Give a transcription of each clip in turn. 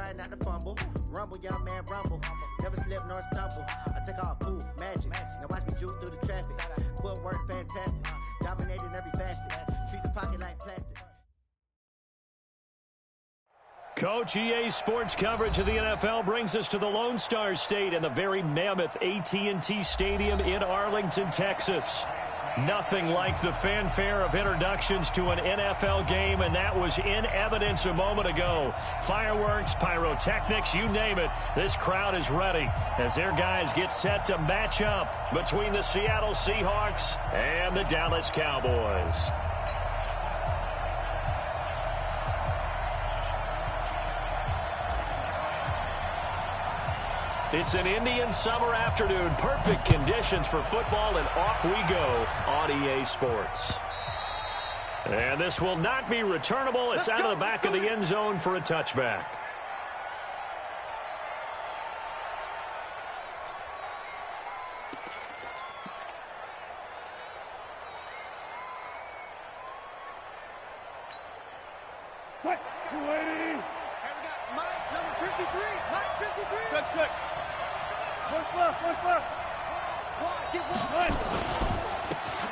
try not to fumble. Rumble, young man, rumble. Never slip nor stumble. I take off, poof, magic. Now watch me juke through the traffic. Footwork fantastic. Dominating every facet. Treat the pocket like plastic. Coach, EA Sports coverage of the NFL brings us to the Lone Star State and the very mammoth AT&T Stadium in Arlington, Texas. Nothing like the fanfare of introductions to an NFL game, and that was in evidence a moment ago. Fireworks, pyrotechnics, you name it. This crowd is ready as their guys get set to match up between the Seattle Seahawks and the Dallas Cowboys. It's an Indian summer afternoon. Perfect conditions for football, and off we go on EA Sports. And this will not be returnable. It's out of the back of the end zone for a touchback.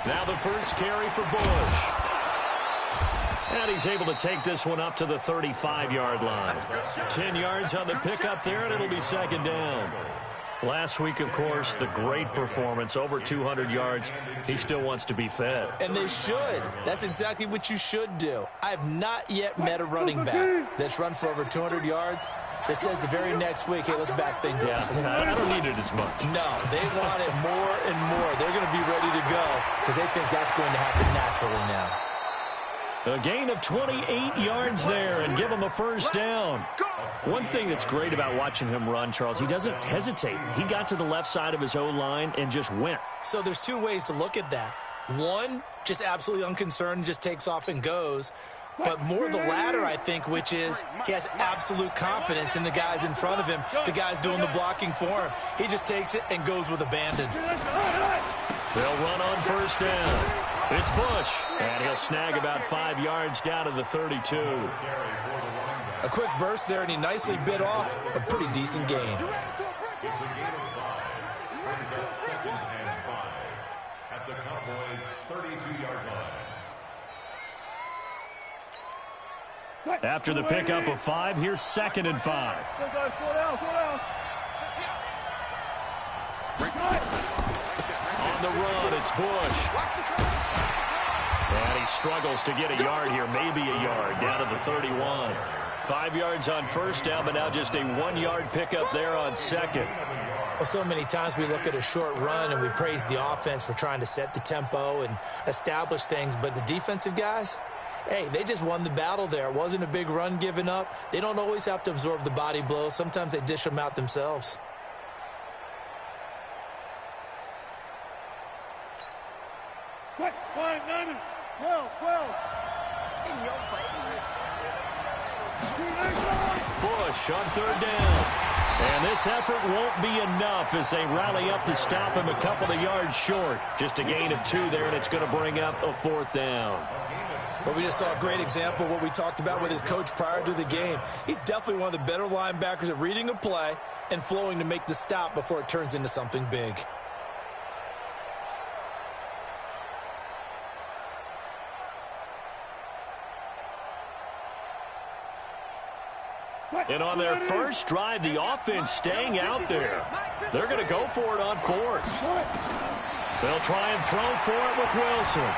Now the first carry for Bush. And he's able to take this one up to the 35-yard line. 10 yards on the pickup there, and it'll be second down. Last week, of course, the great performance, over 200 yards. He still wants to be fed. And they should. That's exactly what you should do. I have not yet met a running back that's run for over 200 yards that says the very next week, hey, let's back things up. Yeah, I don't need it as much. No, they want it more and more. They're going to be ready to go because they think that's going to happen naturally now. A gain of 28 yards there and give him a first down. One thing that's great about watching him run, Charles, he doesn't hesitate. He got to the left side of his O-line and just went. So there's two ways to look at that. One, just absolutely unconcerned, just takes off and goes. But more the latter, I think, which is he has absolute confidence in the guys in front of him, the guys doing the blocking for him. He just takes it and goes with abandon. They'll run on first down. It's Bush, and he'll snag about 5 yards down to the 32. A quick burst there, and he nicely bit off a pretty decent gain. It's a gain of 5. Brings up 2nd and 5 at the Cowboys' 32-yard line. After the pickup of 5, here's 2nd and 5. On the run, it's Bush. And he struggles to get a yard here, maybe a yard, down to the 31. 5 yards on first down, but now just a 1-yard pickup there on second. Well, so many times we look at a short run and we praise the offense for trying to set the tempo and establish things, but the defensive guys, hey, they just won the battle there. It wasn't a big run given up. They don't always have to absorb the body blows. Sometimes they dish them out themselves. In your face. Bush on third down. And this effort won't be enough as they rally up to stop him a couple of yards short. Just a gain of 2 there, and it's going to bring up a 4th down. Well, we just saw a great example of what we talked about with his coach prior to the game. He's definitely one of the better linebackers at reading a play and flowing to make the stop before it turns into something big. And on their first drive, the offense staying out there. They're going to go for it on 4th. They'll try and throw for it with Wilson.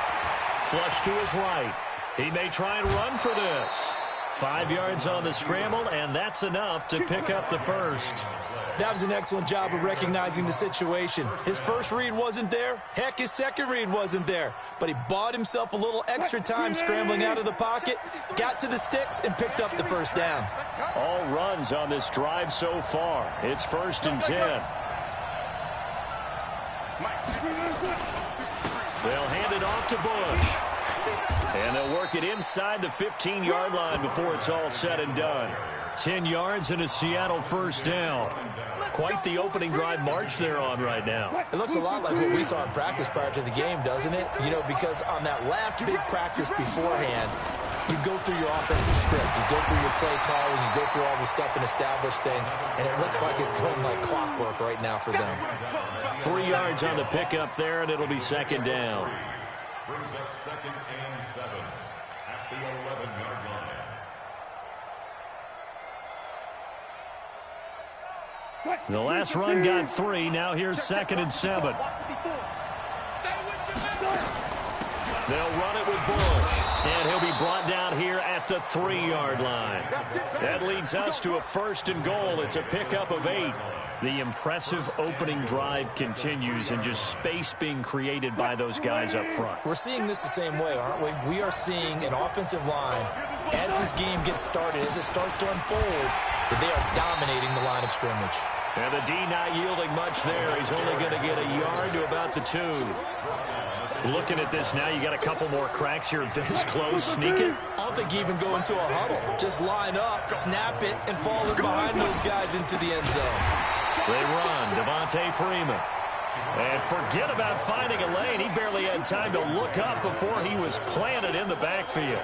Flush to his right. He may try and run for this. 5 yards on the scramble, and that's enough to pick up the first. That was an excellent job of recognizing the situation. His first read wasn't there. Heck, his second read wasn't there. But he bought himself a little extra time scrambling out of the pocket, got to the sticks, and picked up the first down. All runs on this drive so far. It's 1st and 10. They'll hand it off to Bush. And they'll work it inside the 15-yard line before it's all said and done. 10 yards and a Seattle first down. Quite the opening drive march they're on right now. It looks a lot like what we saw in practice prior to the game, doesn't it? You know, because on that last big practice beforehand, You go through your offensive script. You go through your play calling. You go through all the stuff and establish things. And it looks like it's going like clockwork right now for them. 3 yards on the pickup there, and it'll be second down. Brings up 2nd and 7 at the 11-yard line. The last run got 3. Now here's 2nd and 7. They'll run it with Bush, and he'll be brought down here at the 3-yard line. That leads us to a 1st and goal. It's a pickup of 8. The impressive opening drive continues, and just space being created by those guys up front. We're seeing this the same way, aren't we? We are seeing an offensive line, as this game gets started, as it starts to unfold, that they are dominating the line of scrimmage. And the D not yielding much there. He's only going to get a yard to about the 2. Looking at this now, you got a couple more cracks here this close. Sneak it. I don't think you even go into a huddle. Just line up, snap it, and fall in behind those guys into the end zone. They run. Devontae Freeman. And forget about finding a lane. He barely had time to look up before he was planted in the backfield.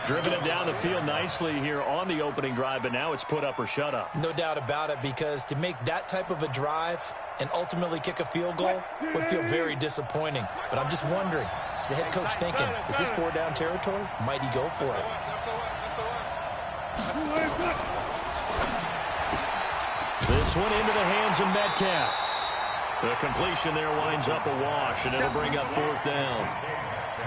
Driven it down the field nicely here on the opening drive, but now it's put up or shut up. No doubt about it, because to make that type of a drive and ultimately kick a field goal would feel very disappointing. But I'm just wondering, is the head coach thinking, is this 4-down territory? Might he go for it? This one into the hands of Metcalf. The completion there winds up a wash, and it'll bring up 4th down.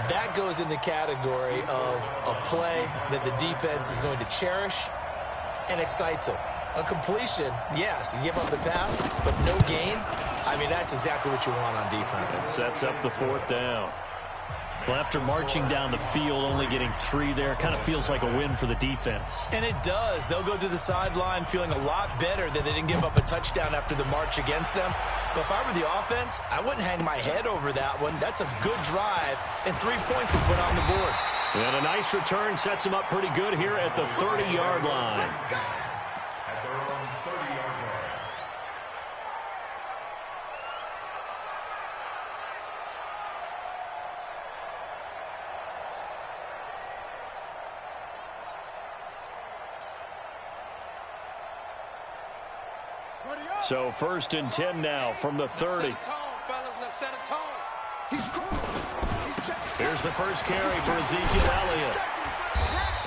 That goes in the category of a play that the defense is going to cherish and excites them. A completion, yes, you give up the pass, but no gain. I mean, that's exactly what you want on defense. It sets up the 4th down. Well, after marching down the field, only getting 3 there, kind of feels like a win for the defense. And it does. They'll go to the sideline feeling a lot better that they didn't give up a touchdown after the march against them. But if I were the offense, I wouldn't hang my head over that one. That's a good drive, and 3 points were put on the board. And a nice return sets them up pretty good here at the 30-yard line. So 1st and 10 now from the 30. Here's the first carry for Ezekiel Elliott.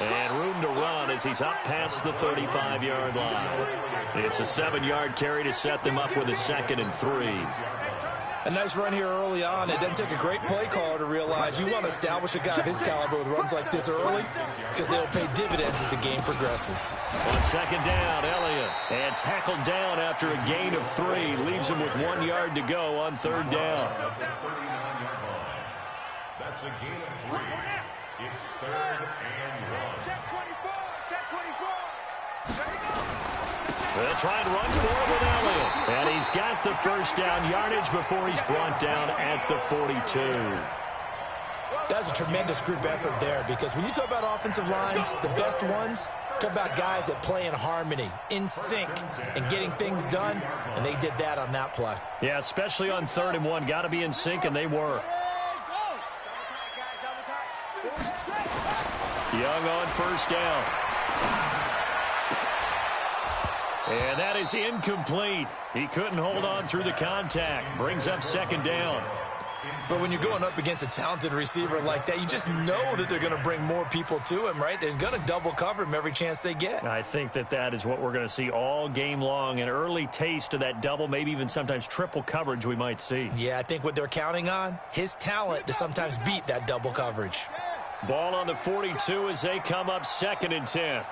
And room to run as he's up past the 35-yard line. It's a 7-yard carry to set them up with a 2nd and 3. A nice run here early on. It doesn't take a great play caller to realize you want to establish a guy of his caliber with runs like this early, because they'll pay dividends as the game progresses. On 2nd down, Elliott. And tackled down after a gain of 3. Leaves him with 1 yard to go on 3rd down. That's a gain of 3. It's 3rd and 1. Check 24. Check 24. There you go. They'll try and run for it with Elliott. And he's got the 1st down yardage before he's brought down at the 42. That's a tremendous group effort there, because when you talk about offensive lines, the best ones, talk about guys that play in harmony, in sync, and getting things done, and they did that on that play. Yeah, especially on 3rd and 1. Got to be in sync, and they were. Young on 1st down. And that is incomplete. He couldn't hold on through the contact. Brings up 2nd down. But when you're going up against a talented receiver like that, you just know that they're going to bring more people to him, right? They're going to double cover him every chance they get. I think that is what we're going to see all game long. An early taste of that double, maybe even sometimes triple coverage we might see. Yeah, I think what they're counting on, his talent to sometimes beat that double coverage. Ball on the 42 as they come up 2nd and 10.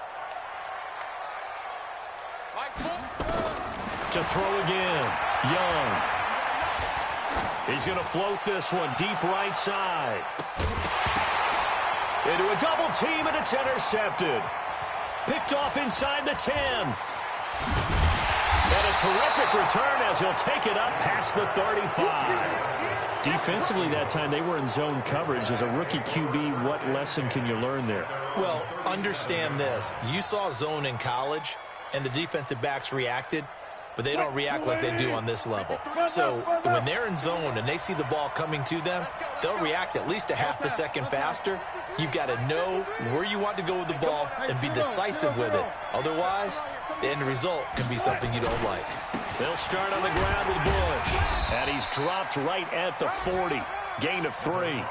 To throw again, Young. He's going to float this one deep right side. Into a double team, and it's intercepted. Picked off inside the 10. And a terrific return as he'll take it up past the 35. Defensively that time, they were in zone coverage. As a rookie QB, what lesson can you learn there? Well, understand this. You saw zone in college, and the defensive backs reacted. but they don't react like they do on this level. So when they're in zone and they see the ball coming to them, they'll react at least a half a second faster. You've got to know where you want to go with the ball and be decisive with it. Otherwise, the end result can be something you don't like. They'll start on the ground with Bush. And he's dropped right at the 40. Gain of 3.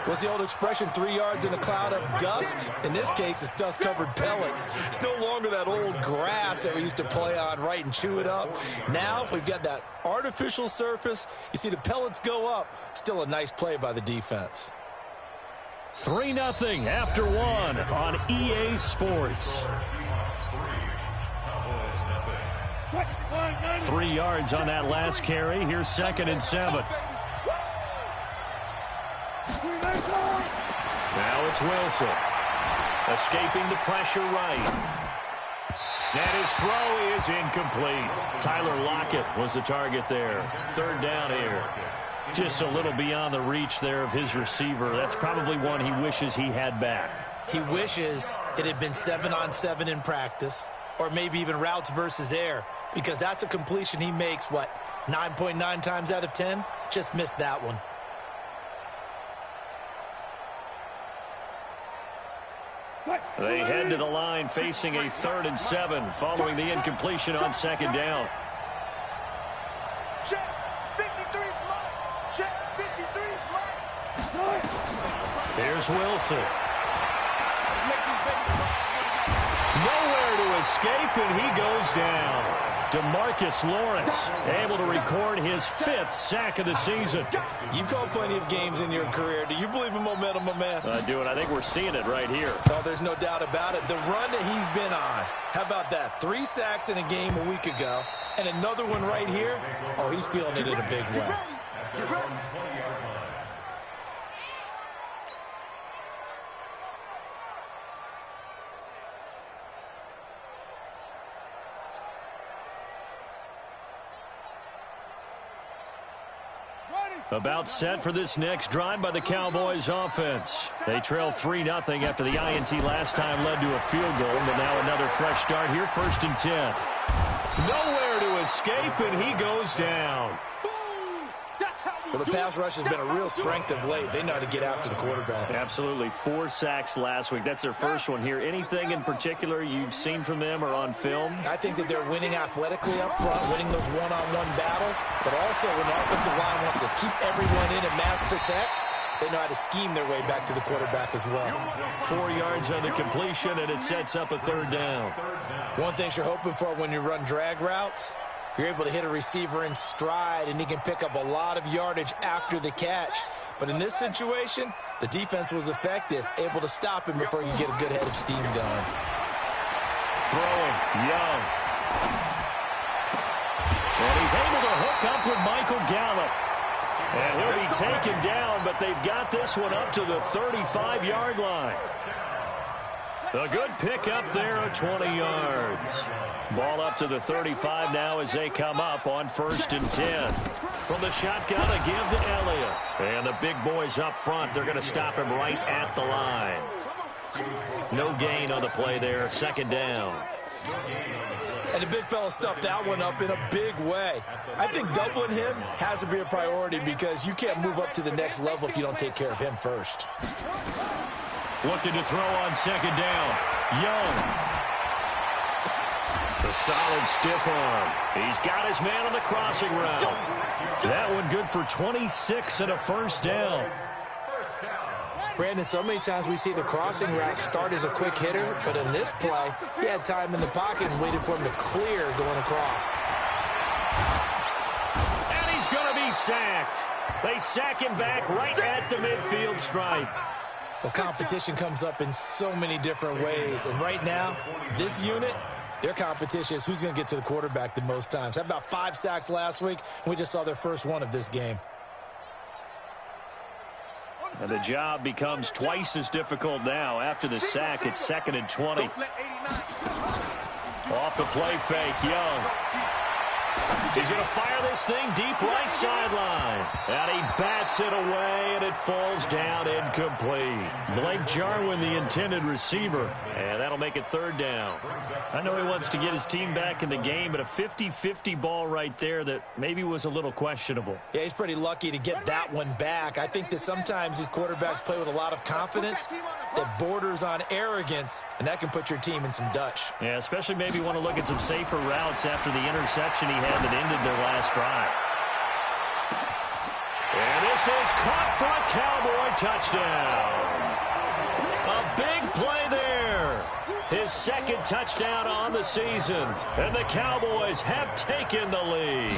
What's the old expression, 3 yards in a cloud of dust? In this case, it's dust-covered pellets. It's no longer that old grass that we used to play on, right, and chew it up. Now we've got that artificial surface. You see the pellets go up. Still a nice play by the defense. 3-0 after 1 on EA Sports. 3 yards on that last carry. Here's 2nd and 7. Now it's Wilson. Escaping the pressure right. And his throw is incomplete. Tyler Lockett was the target there. 3rd down here. Just a little beyond the reach there of his receiver. That's probably one he wishes he had back. He wishes it had been 7-on-7 in practice, or maybe even routes versus air, because that's a completion he makes, 9.9 times out of 10? Just missed that one. They head to the line facing a 3rd and 7 following the incompletion on 2nd down. Check 53 flight. Check 53 flight. Here's Wilson. Nowhere to escape, and he goes down. DeMarcus Lawrence able to record his 5th sack of the season. You've called plenty of games in your career. Do you believe in momentum, my man? I do, and I think we're seeing it right here. Oh, there's no doubt about it. The run that he's been on. How about that? 3 sacks in a game a week ago, and another one right here. Oh, he's feeling it in a big way. About set for this next drive by the Cowboys offense. They trail 3-0 after the INT last time led to a field goal, but now another fresh start here, 1st and 10. Nowhere to escape, and he goes down. Well, the pass rush has been a real strength of late. They know how to get after the quarterback. Absolutely. 4 sacks last week. That's their first one here. Anything in particular you've seen from them or on film? I think that they're winning athletically up front, winning those one-on-one battles, but also when the offensive line wants to keep everyone in and mass protect, they know how to scheme their way back to the quarterback as well. 4 yards on the completion, and it sets up a 3rd down. One thing you're hoping for when you run drag routes, you're able to hit a receiver in stride, and he can pick up a lot of yardage after the catch. But in this situation, the defense was effective, able to stop him before you get a good head of steam going. Throwing, Young. And he's able to hook up with Michael Gallup. And he'll be taken down, but they've got this one up to the 35-yard line. A good pick up there of 20 yards. Ball up to the 35 now as they come up on 1st and 10. From the shotgun, a give to Elliott. And the big boys up front, they're going to stop him right at the line. No gain on the play there, 2nd down. And the big fella stuffed that one up in a big way. I think doubling him has to be a priority because you can't move up to the next level if you don't take care of him first. Looking to throw on 2nd down. Young. A solid stiff arm. He's got his man on the crossing route. That one good for 26 and a 1st down. Brandon, so many times we see the crossing route start as a quick hitter, but in this play, he had time in the pocket and waited for him to clear going across. And he's going to be sacked. They sack him back right at the midfield stripe. The competition comes up in so many different ways, and right now, this unit, their competition is who's going to get to the quarterback the most times. Had about 5 sacks last week, and we just saw their first one of this game. And the job becomes twice as difficult now. After the sack, it's 2nd and 20. Off the play fake, Young. He's going to fire this thing deep right sideline. And he bats it away, and it falls down incomplete. Blake Jarwin, the intended receiver. And that'll make it third down. I know he wants to get his team back in the game, but a 50-50 ball right there that maybe was a little questionable. Yeah, he's pretty lucky to get that one back. I think that sometimes these quarterbacks play with a lot of confidence that borders on arrogance, and that can put your team in some Dutch. Yeah, especially maybe want to look at some safer routes after the interception he had that ended their last drive. And this is caught for a Cowboy touchdown. A big play there. His second touchdown on the season. And the Cowboys have taken the lead.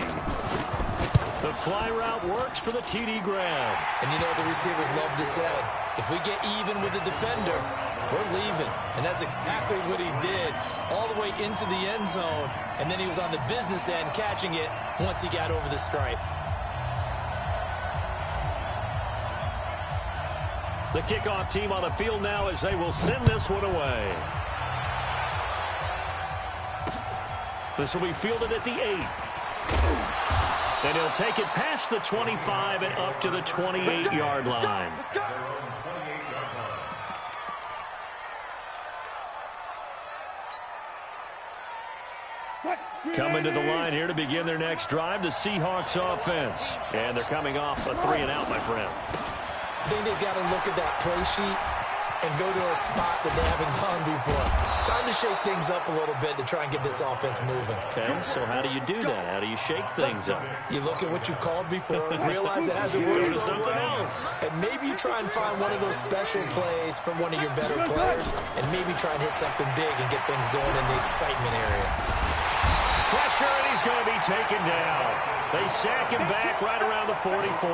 The fly route works for the TD grab. And you know what the receivers love to say? If we get even with the defender, we're leaving. And that's exactly what he did, all the way into the end zone. And then he was on the business end catching it once he got over the stripe. The kickoff team on the field now as they will send this one away. This will be fielded at the 8. And he'll take it past the 25 and up to the 28-yard line. Coming to the line here to begin their next drive, the Seahawks offense. And thee coming off a 3-and-out, my friend. I think they've got to look at that play sheet and go to a spot that they haven't gone before. Time to shake things up a little bit to try and get this offense moving. Okay, so how do you do that? How do you shake things up? You look at what you've called before, realize it hasn't worked so well, and maybe you try and find one of those special plays from one of your better players, and maybe try and hit something big and get things going in the excitement area. Pressure, and he's going to be taken down. They sack him back right around the 44.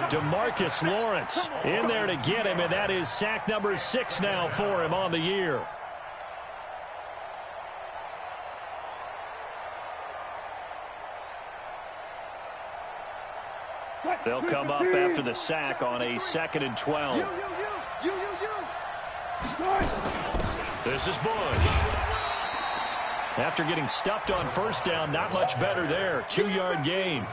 DeMarcus Lawrence in there to get him, and that is sack number 6 now for him on the year. They'll come up after the sack on a 2nd and 12. This is Bush. After getting stuffed on first down, not much better there. 2-yard gain.